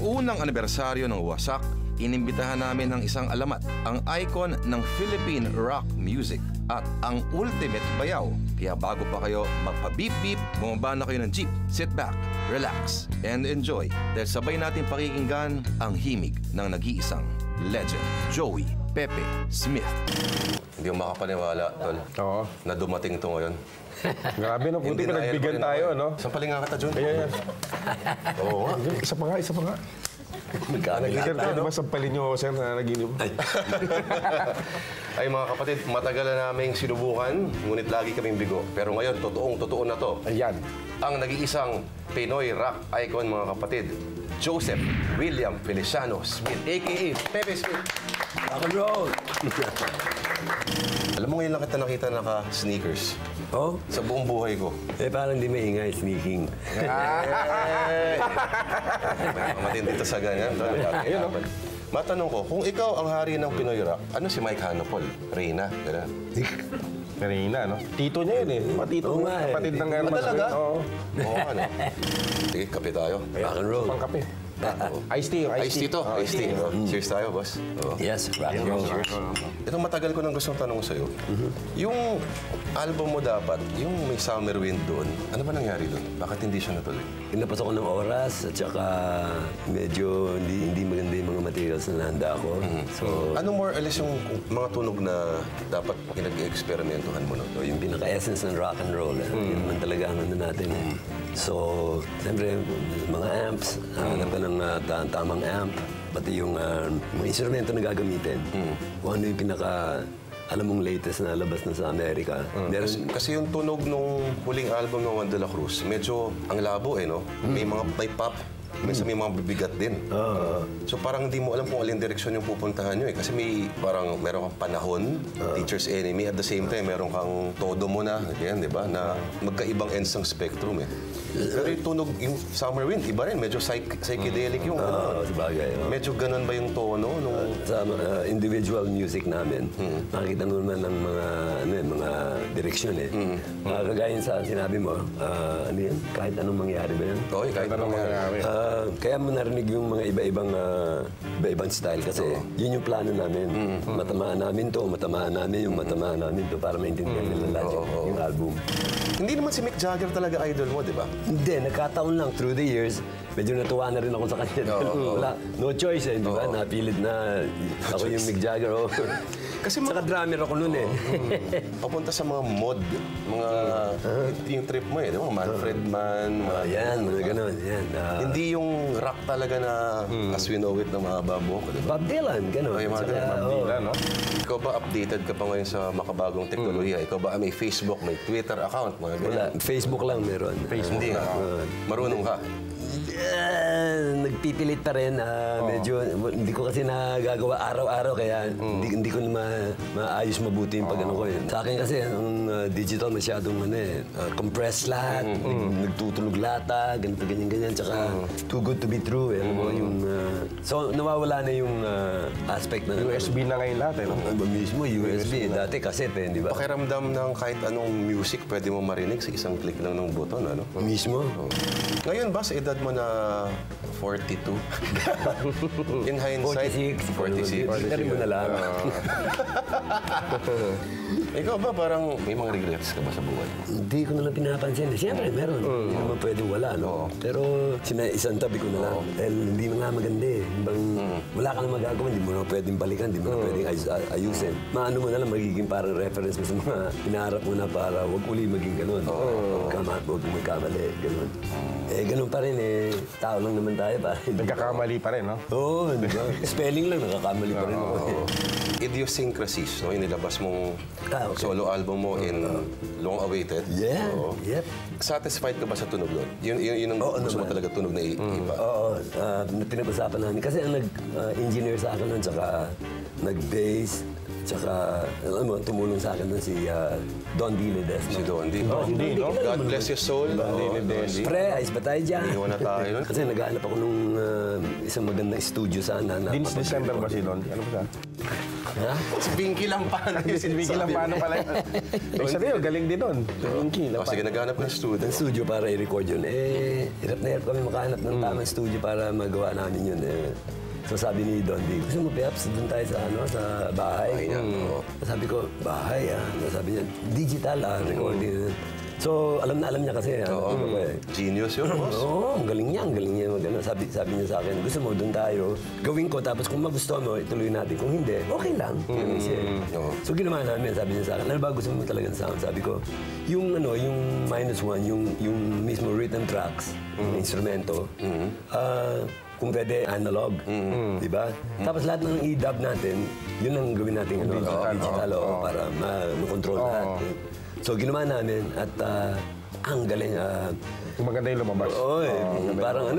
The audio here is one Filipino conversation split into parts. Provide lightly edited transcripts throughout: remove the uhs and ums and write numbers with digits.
unang anibersaryo ng Wasak, inimbitahan namin ng isang alamat, ang icon ng Philippine rock music at ang ultimate bayaw. Kaya bago pa kayo magpa-beep-beep, bumaba na kayo ng jeep, sit back, relax, and enjoy. Dahil sabay natin pakikinggan ang himig ng nag-iisang legend, Joey Pepe Smith. Hindi mo makapaniwala, Tol, na dumating ito ngayon. Grabe na, buti pinagbigyan tayo, no? Sampalin nga kita, Jun. Ayan. Oo nga. Isa pa nga. Nag-iisip ka, diba sampalin nyo, sir, na naginip? Ay mga kapatid, matagal na naming sinubukan, ngunit lagi kaming bigo. Pero ngayon, totoo na to. Ayan. Ang nag-iisang Pinoy rock icon, mga kapatid, Joseph William Feliciano Smith, a.k.a. Pepe Smith. Rock and roll! Alam mo, ngayon lang kita nakita naka-sneakers. Oh? Sa buong buhay ko. Eh, parang di maingay, sneaking. Matindi dito sa ganyan. Matanong ko, kung ikaw ang hari ng Pinoy rock, ano si Mike Hanopol? Reyna, gano'n? Reyna, no? Tito niya yun eh. Matito mo, kapatid ng Herman. Talaga? Oo, ano? Sige, kape tayo. Rock and roll. Pang kape. Iced tea. Iced tea to. Iced tea. Cheers tayo, boss. Yes, rock and roll. Ito matagal ko nang gustong tanong sa'yo. Yung album mo dapat, yung may Summer Wind doon, ano ba nangyari doon? Bakit hindi siya natuloy? Pinapasok ko ng oras at saka medyo hindi maganda yung mga materials na nahanda ako. So, Ano more or less yung mga tunog na dapat pinag-experimentuhan mo na? yung pinaka-essence ng rock and roll, yun naman talaga ang ano natin. So, siyempre, mga amps, hanap ka ng tamang amp, pati yung mga instrumento na gagamitin. Kung ano yung alam mong latest na labas na sa Amerika. Kasi yung tunog nung huling album ng Juan de la Cruz, medyo ang labo eh, no? May pop, minsan may mga bibigat din. So parang hindi mo alam kung alin direksyon yung pupuntahan nyo eh. Kasi meron kang panahon, Teacher's Enemy, at the same time meron kang todo mo na, yan, di ba? Na magkaibang ends ng spectrum eh. Pero yung tunog, yung Summer Wind, iba rin. Medyo psychedelic yung sabagay. Medyo ganun ba yung tono? Sa individual music namin, makikita mo naman ng mga direksyon eh. Kagaya sa sinabi mo, ano yan? Kahit anong mangyari ba yan? Oo, kahit anong mangyari. Kaya mo narinig yung mga iba-ibang style kasi yun yung plano namin. Matamaan namin to, matamaan namin to para maintindihan nila lahat yung album. Hindi naman si Mick Jagger talaga idol mo, di ba? Hindi, nagkataon lang through the years. Medyo natuwa na rin ako sa kanya. Wala, no choice eh, di ba? Napilit na ako yung Mick Jagger. Kasi saka drummer ako noon eh. Papunta sa mga mod, yung trip mo eh, di ba? Manfred Mann. Yan, mga ganun. Yan. Hindi yung rock talaga na as we know it na mahaba buhok, di ba? Bob Dylan, ganun. Ay, mga ganun. Bob Dylan, no? Ikaw ba updated ka pa ngayon sa makabagong teknolohiya? Ikaw ba may Facebook, may Twitter account, mga ganun? Wala, Facebook lang meron. Hindi ka. Marunong ka? Nagpipilit pa rin. Medyo, hindi ko kasi nagagawa araw-araw kaya hindi ko na maayos mabuti yung pag-ano ko. Sa akin kasi, ang digital masyadong compressed lahat, nagtutulog lata, ganito, ganyan. Tsaka, too good to be true. Alam mo, so, nawawala na yung aspect na... USB na ngayon lahat, eh. Mismo, USB. Dati cassette, di ba? Pakiramdam ng kahit anong music pwede mo marinig sa isang click lang ng button, ano? Mismo. Ngayon ba, sa edad mo na 42? In hindsight, 46. Rin mo na lang. Ikaw ba parang may mga regrets ka ba sa buhay? Hindi ko na lang pinapansin. Siyempre, meron. Hindi naman pwedeng wala, no? Pero isang tabi ko na lang. Dahil hindi na nga maganda eh. Wala ka na magagawa, hindi mo na pwedeng balikan, hindi mo na pwedeng ayusin. Maano mo na lang, magiging parang reference mo sa mga hinaharap mo na para wag uli maging ganun. Huwag magkamali, ganun. Ganun pa rin eh. Tao lang naman tayo pa. Nagkakamali pa rin, no? Oo, di ba? Spelling lang, nakakamali pa rin ako. Idiosyncrasies, no? Inilabas mong solo album mo in Long Awaited. Yeah, yep. Satisfied ka ba sa tunog doon? Yun ang gusto mo talaga tunog na iba? Oo, pinag-usapan namin. Kasi ang nag-engineer sa akin nun, tsaka nag-bass, tsaka, alam mo, tumulong sa akin nun si Don D. Ledesma. Si Don D. no? God bless his soul. Don D. Pre, ayos ba tayo dyan? Iwan na tayo nun. Kasi nag-aanap ako nung isang magandang studio sana. December ba si Don? Ano ba siya? Si Pinky Lampano. Si Vicky Lampano pala yun. Isa rin yun, galing din nun. Vicky O, sige, naghanap ng student. Ng studio para i-record yun. Hirap na hirap kami makahanap ng tamang studio para magawa namin yun. So sabi ni Don D, gusto mo, Peps, doon tayo sa, sa bahay. Sabi ko, bahay Sabi niya, digital recording. So, alam na alam niya kasi. Genius yun, boss. Oo, ang galing niya. Sabi niya sa akin, gusto mo, doon tayo. Gawin ko, tapos kung magustuhan mo, ituloy natin. Kung hindi, okay lang. Ganun siya. So, ginawa namin. Sabi niya sa akin, ano ba gusto mo talagang sound? Sabi ko, yung -1, yung mismo rhythm tracks, yung instrumento, kung pwede, analog. Di ba? Tapos lahat ng i-dub natin, yun ang gawin natin digital para ma-control lahat. So, ginawa namin at ang galing. Maganda yung lumabas.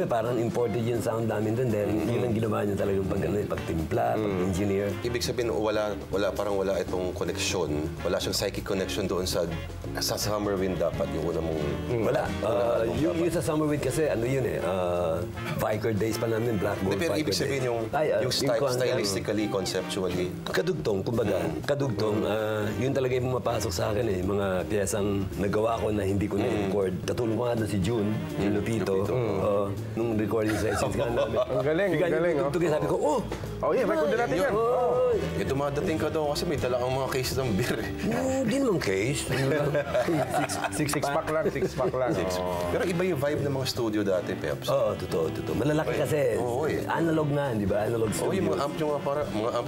Parang imported yung sound namin dun dahil yun ang ginawa niya talagang pagtimpla, pag-engineer. Ibig sabihin, parang wala itong connection. Wala siyang psychic connection doon sa Summer Wind dapat yung una mong... Wala. Yung sa Summer Wind kasi, Vicar days pa namin, Black Gold Pero Vicar ibig sabihin Days. yung stylistically, conceptually. Kadugtong, kumbaga. Kadugtong, yun talaga yung pumapasok sa akin mga piyesang nagawa ko na hindi ko na-record. Katulong ko nga doon si June Lupito. Nung recording sessions ka namin. Ang galing, ang galing. Sabi ko, record na natin yan. Dumadating ka daw kasi may dala kang mga cases ng beer. Hindi naman case. Six pack lang. Pero iba yung vibe ng mga studio dati, Peps. Oo, totoo. Malalaki kasi. Analog na, di ba? Analog studio. Yung mga amp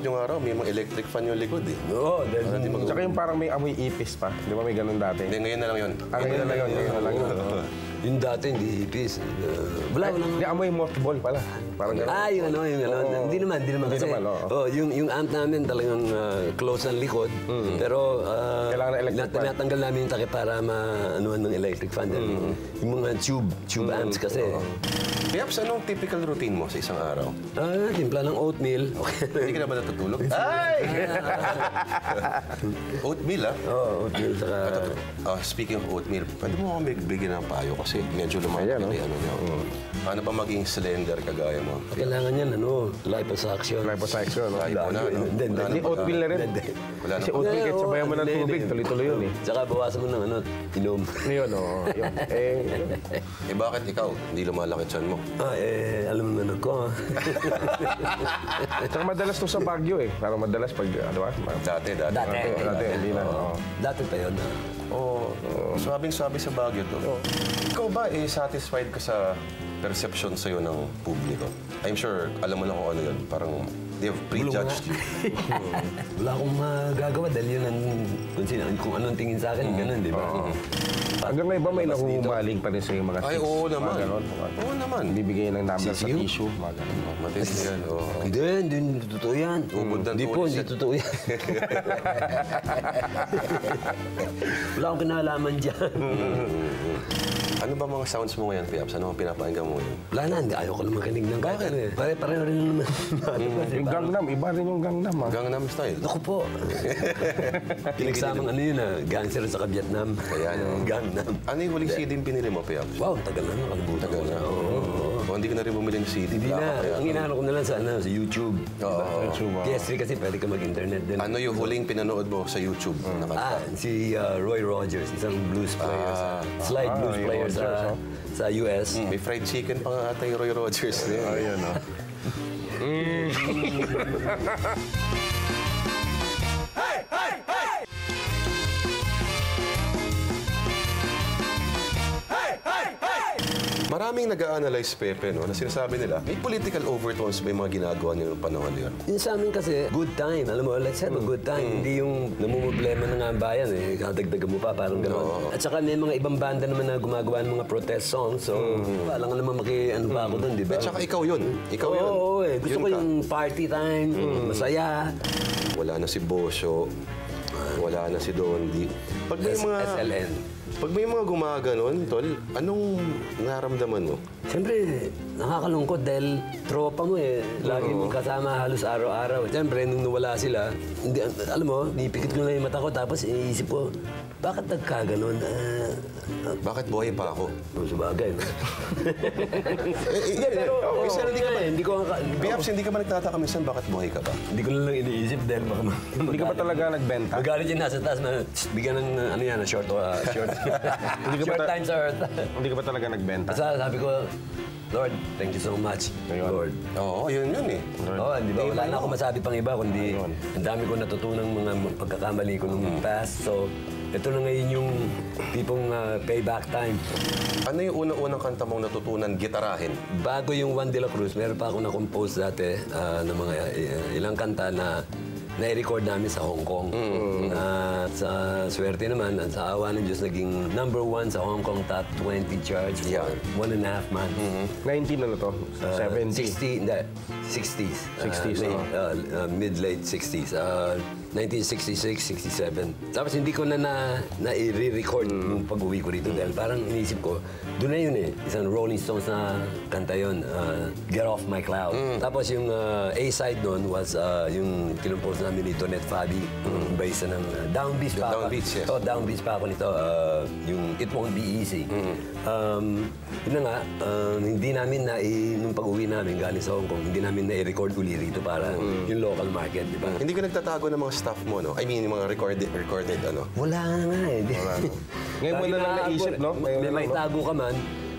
nyo nga raw, may mga electric fan yung likod eh. Oo, Tsaka yung parang may amoy ipis pa. Di ba may ganun dati? Hindi, ngayon na lang yun. Ngayon na lang yun. Yung dati, hindi ipis. Wala. Hindi, amoy mothball pala. Parang ganun. Yung ano. Hindi naman kasi. Yung amp namin talagang close ang likod. Pero Kailangan ng electric fan. tinatanggal namin yung takip para maanuhan ng electric fan. Yung mga tube amps kasi. Peps, anong typical routine mo sa isang araw? Timpla ng oatmeal. Hindi ka na ba natutulog? Ay! Oatmeal, Oo, oatmeal. Saka Speaking of oatmeal, pwede mo ako bigyan ng payo kasi medyo lumalaki niya. Paano pa maging slender kagaya mo? kailangan yan, liposuction. Liposuction. Tayo na, no? Hindi, oatmeal na rin. Wala na. Kasi oatmeal, kahit sabayan mo ng tubig, tuloy-tuloy yun eh. Tsaka bawasan mo ng inom. Yun, yun. Bakit ikaw? Hindi lumalaki tiyan mo? Alam mo naman ako. Tsaka madalas to sa Baguio eh. Parang madalas pag, ano ba? Dati. Dati, hindi na. Dati pa yun. Sabing-sabi sa Baguio to. Ikaw ba satisfied ka sa perception sa'yo ng publiko? I'm sure, alam mo na kung ano yun. Parang, they have prejudged you. Wala akong magagawa dahil yun kung anong tingin sa akin, ganun, di ba? Hanggang ngayon ba may nahuhumaling pa rin sa mga Ay, oo naman. Oo naman. Bibigay ng number sa Sisiw? tissue. Mga ganun. Matindi yan. Hindi totoo yan. Ubod ng Hindi po, tulis hindi yan. totoo yan. Wala akong kinalaman dyan. Ano ba mga sounds mo ngayon, Peps? Ano ang pinapakinggan mo ngayon? Wala na, ayaw ko lang makinig ng kahit ano eh. Pare-pareho rin naman. Yung Gangnam, iba rin yung Gangnam. Gangnam Style. Ako po. Pinagsamang gangster sa Vietnam. Ayan. Gangnam. Ano yung huling CD yung pinili mo, Peps? Wow, tagal na, nakalimutan Tagal ko na. O, hindi ka na rin bumili ng CD. Hindi Wala na. ka kaya. Ang inaano ko na lang sa YouTube. Oo. PS3 kasi pwede ka mag-internet din. Ano yung huling pinanood mo sa YouTube? Si Roy Rogers, isang blues player. Slide blues Roy player Rogers, sa US. May fried chicken pa nga ata yung Roy Rogers. Ayun, Maraming nag-a-analyze, Pepe, no, na sinasabi nila, may political overtones ba yung mga ginagawa nila ng panahon na yun? Yung sa amin kasi, good time. Alam mo, let's have a good time. Hindi yung namumblema na nga ang bayan. Kadagdagan mo pa, parang gano'n. At saka may mga ibang banda naman na gumagawa ng mga protest songs. So, wala nga naman ano pa ako doon, di ba? At saka ikaw yun. Ikaw yun. Oo, gusto Yun ko ka. yung party time, masaya. Wala na si Bosyo. Wala na si Dondi. Pag may mga... SLN. Pag may mga gumaganon, Tol, anong naramdaman mo? Siyempre, nakakalungkot dahil tropa mo eh. Lagi mong kasama halos araw-araw. Siyempre, nung nawala sila, hindi, alam mo, nipikit ko lang yung mata ko tapos iniisip ko, bakit nagkaganon? Bakit buhay pa ako? Sabagay, no? Hindi, pero hindi ka ba? Hindi ko Piaps, hindi ka ba nagtataka minsan bakit buhay ka ba? Hindi ko lang iniisip dahil baka Hindi ka ba talaga nagbenta? magalit yun nasa taas, bigyan ng ano yan, short short times earth. Hindi ka ba talaga nagbenta? Sabi ko, Lord, thank you so much, Lord. Oo, yun eh. Oo, di ba? Wala na ako masabi pang iba, kundi ang dami ko natutunang mga pagkakamali ko nung past. So, ito na ngayon yung tipong payback time. Ano yung unang-unang kanta mong natutunan gitarahin? Bago yung Juan de la Cruz, meron pa ako na-compose dati ng mga ilang kanta na na-record namin sa Hong Kong. Sa swerte naman, at sa awa ng Diyos, naging #1 sa Hong Kong Top 20 charts for 1.5 months. 19 ano to? 70? 60, hindi, 60s. 60s, Mid-late 60s. 1966, 67. Tapos hindi ko na i-record yung pag-uwi ko rito dahil parang inisip ko, doon na yun eh. Isang Rolling Stones na kanta yun, Get Off My Cloud. Tapos yung A-side nun was yung kinumpose namin ni Tonet Fabi, based ng Downbeats pa ako. Downbeats, yes. Oh, Downbeats pa ako nito. Yung It Won't Be Easy. Yun na nga, hindi namin nung pag-uwi namin galing sa Hong Kong, hindi namin na-record uli rito para yung local market, di ba? Hindi ka nagtatago ng mga stuff mo, no? I mean, yung mga recorded ano? Wala nga eh. Ngayon mo na lang naisip, no? May tago ka man.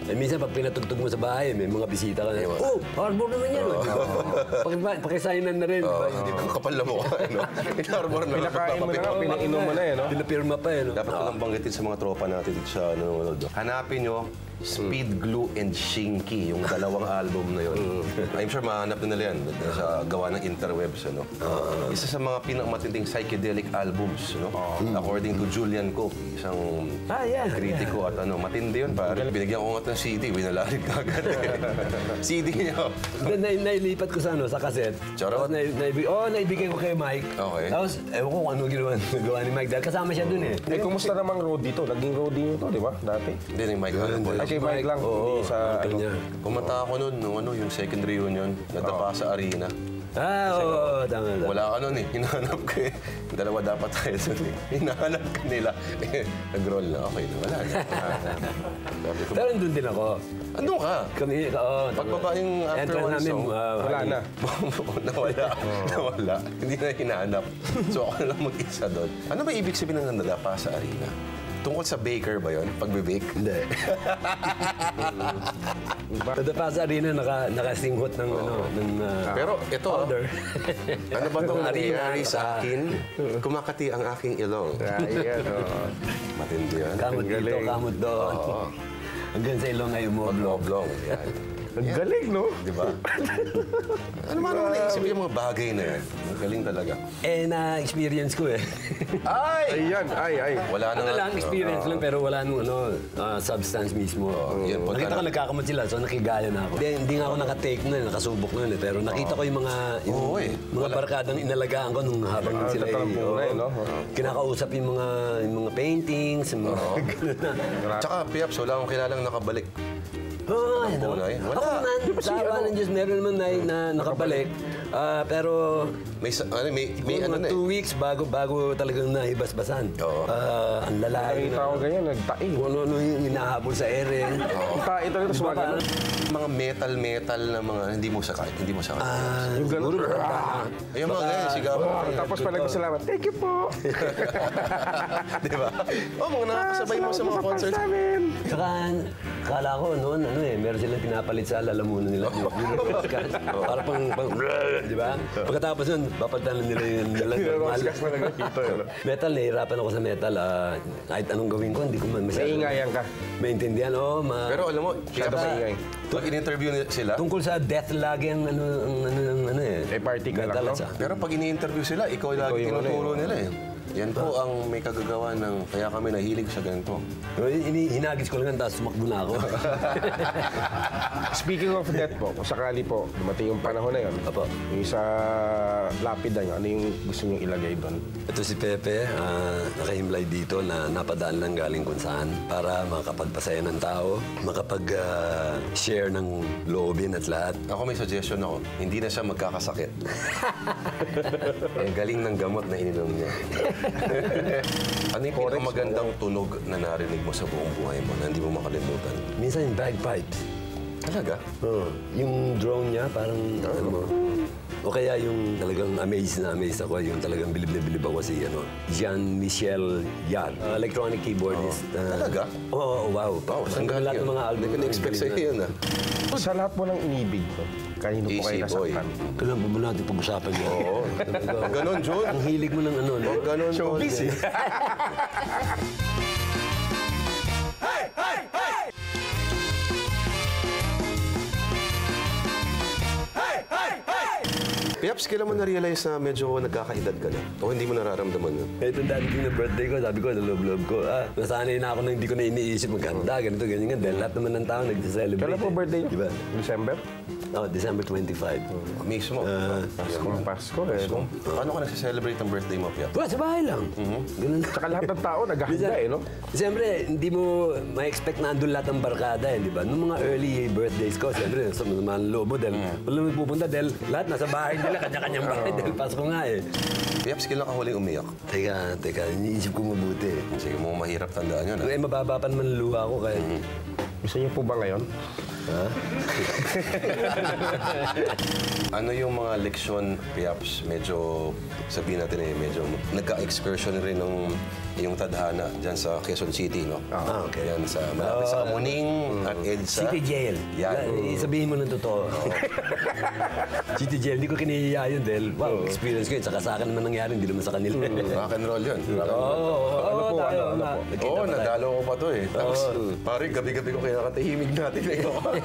Eh, minsan pag pinatugtog mo sa bahay, may mga bisita ka na. Oh, harbor naman yan. Pakisainan na rin. Hindi ko kapal na mukha, no? Inarbor na. Pinakain mo na nga, pinainom mo na eh, no? Pinapirma pa eh. No? Dapat ko lang banggitin sa mga tropa natin dito sa nanonood. Hanapin nyo Speed, Glue, and Shinky, yung dalawang album na yun. I'm sure mahanap na nila yan sa gawa ng interwebs. Ano? Isa sa mga pinakamatinding psychedelic albums. No? According to Julian Cope, isang kritiko at matindi yun. Pare, binigyan ko nga ng CD, winalarin ka agad. CD niya. Nailipat ko sa cassette. Charot? Naibigay ko kay Mike. Okay. Tapos, ewan ko kung ano ginawa ni Mike. Dahil kasama siya dun eh. Eh, kumusta namang road dito? Naging roadie nyo to, di ba? Dati. Hindi, yung Mike Allen. Kay Mike lang, hindi sa Kanya. Kumanta ako noon, yung second reunion, nadapa sa arena. Oo, tama. Wala ka nun eh. Hinahanap ko eh. Dalawa dapat tayo dun eh. Hinahanap ka nila. Nag-roll na. Okay na. Wala na. Sabi ko, Pero nandun din ako. ano ka? Kami, Pagbaba yung after entrance one namin, song, wala na. nawala. Nawala. Hindi na hinahanap. So ako na lang mag-isa doon. Ano ba ibig sabihin ng nadapa sa arena? Tungkol sa baker ba yun? Pagbe-bake? Hindi. Nadapa sa arena, nakasinghot ng Pero ito, powder. ano ba itong Arena, nangyayari sa akin? Kumakati ang aking ilong. Ayan, oo. Matindi yan. Kamot dito, kamot doon. Hanggang sa ilong ay umoblong. Oblong. Yan. Ang galing, no? Di ba? Ano man naman naisip yung mga bagay na yan? Ang galing talaga. Na-experience ko eh. Ay! Ayan, ay. Wala na Ano lang, experience lang, pero wala nung substance mismo. yun, pagka Nakita ko nagkakamot sila, so nakigaya na ako. Hindi nga ako nakatake na, nakasubok na yun. Pero nakita ko yung mga barkadang inalagaan ko nung habang sila tatampunay, no? kinakausap yung mga paintings, yung mga gano'n na. Tsaka, Piaps, wala akong kilalang nakabalik. Oo, Bunay? Wala. Ako man, sa awa ng Diyos, meron naman na nakabalik. Pero May mga ano na eh. 2 weeks bago talagang naibasbasan. Oo. Ang lalayo Nakita ko na. ganyan, nagtaing. Kung ano yung hinahabol sa ere. Ang tae talaga, tapos mga ganun. Mga metal na mga hindi mo sakay. Yung ganun. Ayun mga ganyan, sigaw. Tapos pa nagpasalamat, thank you po. Di ba? Mga nakakasabay mo sa mga concerts. Saka, kala ko noon, meron silang pinapalit sa lalamunan nila. Para pang, di ba? Pagkatapos nun, papalitan nila yung normal. Metal, nahihirapan ako sa metal. Kahit anong gawin ko, hindi ko man masyado. Naiingayan ka. Maintindihan, Pero alam mo, Masyado maingay. pag in-interview sila, tungkol sa death lagi ang ano eh. Eh, party ka lang, Metal no? at sa- pero pag ini-interview sila, ikaw lagi yung tinuturo nila eh. Yan po ang may kagagawa ng kaya kami nahilig sa ganito. Hinagis ko lang yan, tapos sumakbo na ako. Speaking of that po, kung sakali po, dumating yung panahon na yun, Apo. yung sa lapida nyo, ano yung gusto nyo ilagay doon? Ito si Pepe, nakahimlay dito na napadaan lang galing kung saan para makapagpasaya ng tao, makapag-share ng loobin at lahat. Ako may suggestion ako, hindi na siya magkakasakit. Galing ng gamot na ininom niya. Ano yung pinakamagandang tunog na narinig mo sa buong buhay mo na hindi mo makalimutan? Minsan yung bagpipes. Talaga? Yung drone niya, parang ano mo. O kaya yung talagang amazed ako, yung talagang bilib na bilib ako si Jean-Michel Jarre, electronic keyboardist. Talaga? Oo, wow. Wow, saan galing Lahat ng yun? mga album. Hindi ko na-expect sa'yo yun, ah. Sa lahat po ng inibig ko, kanino po Easy kayo boy. nasaktan? Kailan pa ba natin pag-usapan yun? Oo. Ganon, Jun. Ang hilig mo ng ano, no? Ganon, Showbiz eh. Piaps, kailan mo na-realize na medyo nagkakaedad ka na? O hindi mo nararamdaman yun? Ito dadating na birthday ko, sabi ko, sa loob-loob ko, nasanay na ako na hindi ko na iniisip magkanda, ganito, ganyan. Dahil lahat naman ng tao nag-celebrate. Kailan po birthday nyo? Diba? December? December 25. Mismo. Paskong Pasko eh. no? Paano ka nagse-celebrate ang birthday mo, Piaps? Wala, sa bahay lang. Ganun. Tsaka lahat ng tao naghahanda eh, no? Siyempre, hindi mo ma-expect na andun lahat ng barkada, eh, di ba? Noong mga early birthdays ko, siyempre, sa mga loob mo, dahil wala naman pupunta, dahil lahat nasa bahay nila, kanya-kanyang bahay, dahil Pasko nga eh. Piaps, kailan ka huling umiyak? Teka, iniisip ko mabuti. Sige mo, mahirap tandaan yun, ah. Eh, mababa pa naman ang luha ko, kaya... Gusto niyo po ba ngayon? Ano yung mga leksyon, Piaps, medyo, sabihin natin eh, medyo nagka-excursion rin ng iyong tadhana dyan sa Quezon City, no? Okay. Yan sa, malapit sa Kamuning at EDSA. City Jail. Yan. Sabihin mo ng totoo. City Jail, hindi ko kinihiya yun dahil, wow, experience ko yun. Saka sa akin naman nangyari, hindi naman sa kanila. Rock and roll yun. Ano po? Oo, nadalo ko pa to eh. Tapos, pare, gabi-gabi ko kinakatahimig natin ngayon.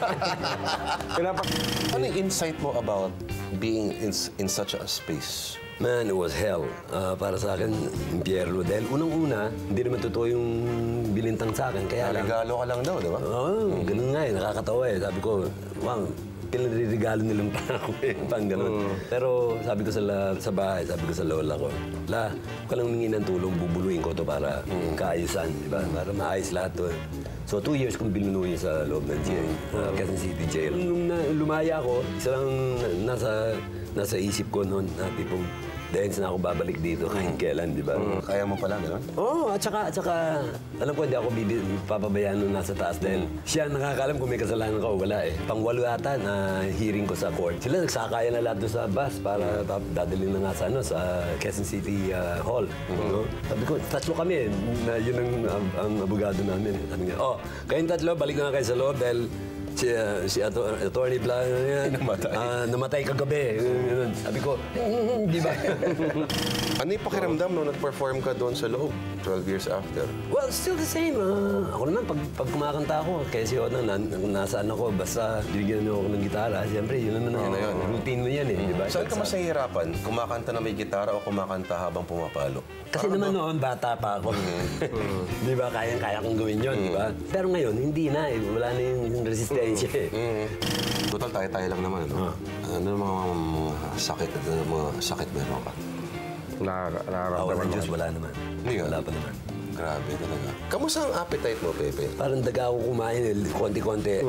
Ano yung insight mo about being in such a space? Man, it was hell. Para sa akin, impyerno. Dahil unang-una, hindi naman totoo yung bilintang sa akin. Kaya lang, Regalo ka lang daw, di ba? Oo, ganun nga eh. Nakakatawa eh. Sabi ko, wow, kailan nilang pa ako eh. Pang ganun. Pero sabi ko sa bahay, sabi ko sa lola ko, La, huwag ka lang humingi ng tulong, bubuluin ko to para kaayusan, di ba? Para maayos lahat to. So, 2 years kong binunuhin sa loob ng jail, Quezon City Jail. Nung lumaya ako, isa lang nasa isip ko noon na tipong, dahil na ako babalik dito kahit kailan, di ba? Kaya mo pala, gano'n? Oo, at saka, alam ko hindi ako papabayaan nung nasa taas dahil siya nakakalam kung may kasalanan ka o wala eh. Pang-walo ata na hearing ko sa court. Sila nagsakaya na lahat doon sa bus para dadalhin na nga sa Quezon City Hall. No? Sabi ko, tatlo kami eh. Yun ang abogado namin. Sabi niya, kayong tatlo, balik na kayo sa loob dahil si Attorney Blanc yan, namatay kagabi. Sabi ko, di ba? Ano yung pakiramdam nung nag-perform ka doon sa loob 12 years after? Well, still the same. Ako naman, pag kumakanta ako, kaya si Oda, nasaan ako, basta bigyan niyo ako ng gitara, siyempre, yun naman ang routine mo yan eh, di ba? Saan ka mas nahihirapan? Kumakanta na may gitara o kumakanta habang pumapalo? Kasi naman noon, bata pa ako. Di ba, kaya kong gawin yun, di ba? Pero ngayon, hindi na eh. Wala na yung resistensya eh. Total, tayo-tayo lang naman, ano? Ano mga sakit? Mga sakit meron ka? Wala Nararamdaman Diyos, wala naman. Hindi nga. Wala pa naman. Grabe talaga. Kamusta ang appetite mo, Pepe? Parang daga ako kumain eh, konti-konti.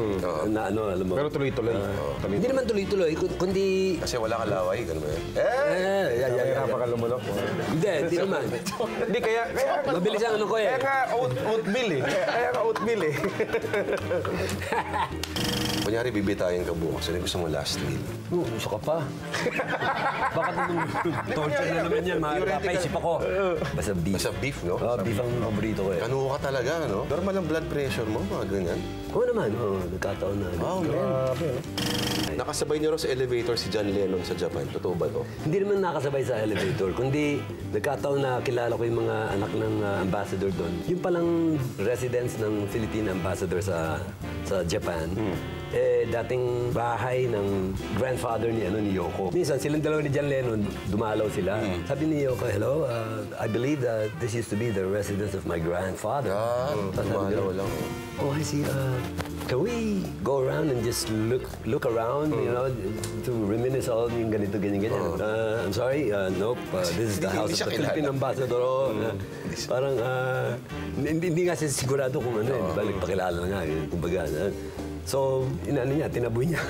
Na ano, alam mo. Pero tuloy-tuloy. Hindi naman tuloy-tuloy, kundi... Kasi wala ka laway, gano'n ba yun? Kaya napakalumunok. Hindi naman. Hindi, kaya... Mabilis ang ano ko eh. Kaya nga oatmeal eh. Kaya nga oatmeal eh. Kunyari, bibitayin ka bukas. Ano gusto mo last meal? Gusto ka pa. Bakit naman torture na naman yan? Mapapaisip ako. Basta beef. Basta beef, no? Beef ang paborito ko eh. Kanuho ka talaga, no? Normal ang blood pressure mo, mga ganyan. Oo naman, nagkataon na. Wow, man. Nakasabay niyo rin sa elevator si John Lennon sa Japan. Totoo ba to? Hindi naman nakasabay sa elevator, kundi nagkataon na kilala ko yung mga anak ng ambassador doon. Yung palang residence ng Philippine ambassador sa Japan, dating bahay ng grandfather ni Yoko. Minsan, silang dalawa ni John Lennon, dumalaw sila. Sabi ni Yoko, hello, I believe that this used to be the residence of my grandfather. Dumalaw lang. Oh, I see. Can we go around and just look around, to reminisce all yung ganito, ganyan. I'm sorry, nope. This is the house of the Philippine ambassador. Parang, hindi nga siya sigurado kung nagpakilala na nga. Kumbaga, so, niya, tinaboy niya.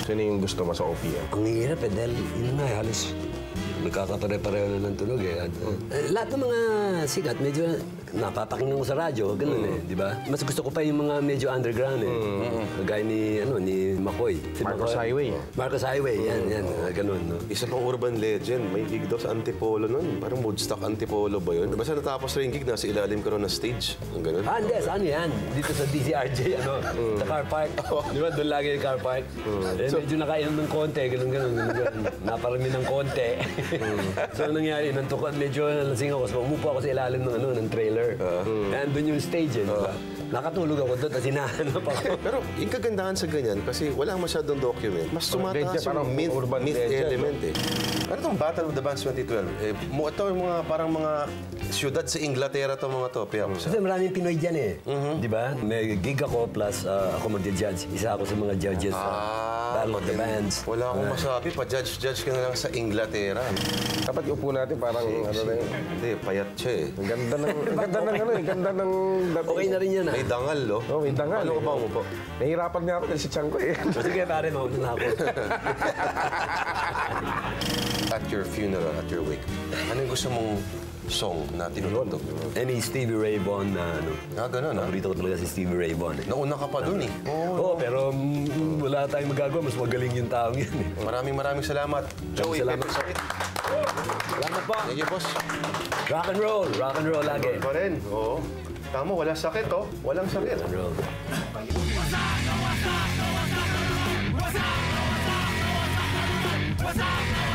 Sino yung gusto mo sa OPM? Ang hirap dahil yun nga, halos nagkakapare-pareho na ng tunog lahat ng mga sikat, medyo napapakinggan ko sa radyo, ganun di ba? Mas gusto ko pa yung mga medyo underground Kagaya ni Makoy. Si Marcos Highway. Marcos Highway, yan, ganun. No? Isa pang urban legend, may gig daw sa Antipolo nun. Parang Woodstock Antipolo ba yun? Basta natapos rin gig, nasa ilalim ka rin ng stage. Ang ganun. Hindi, saan yan? Dito sa DCRJ, sa car park. Di ba, doon lagi yung car park. Medyo nakainom ng konti, ganun. Naparami ng konti. So, nangyari, medyo nalasing ako. So, umupo ako sa ilalim ng trailer. And doon yung stage, di ba? Nakatulog ako doon, tapos hinahanap ako. Pero yung kagandahan sa ganyan, kasi walang masyadong document, mas tumataas parang yung urban myth legend, element Ano itong Battle of the Bands 2012? Ito yung mga parang mga siyudad sa Inglaterra itong mga to. Kasi maraming Pinoy dyan di ba? May gig ako plus ako magja-judge. Isa ako sa mga judges sa Battle of the Bands. Wala akong masabi pa. Judge ka na lang sa Inglaterra. Dapat upo natin parang Hindi, payat siya Ang ganda ng Okay na rin yan May dangal, may dangal. Ano ka ba umupo? Nahihirapan nga ako kasi tiyan ko Sige pare, mauna na ako. At your funeral, at your wake, ano yung gusto mong song na tinutugtog? Any Stevie Ray Vaughan na Ganun Paborito ko talaga si Stevie Ray Vaughan Nauna ka pa dun Oo, pero wala tayong magagawa. Mas magaling yung taong yan Maraming salamat. Joey, salamat. Pepper. Salamat po. Thank you, boss. Rock and roll lagi. Pa rin, oo. Tama, wala sakit, Walang sakit. Rock and roll. What's up?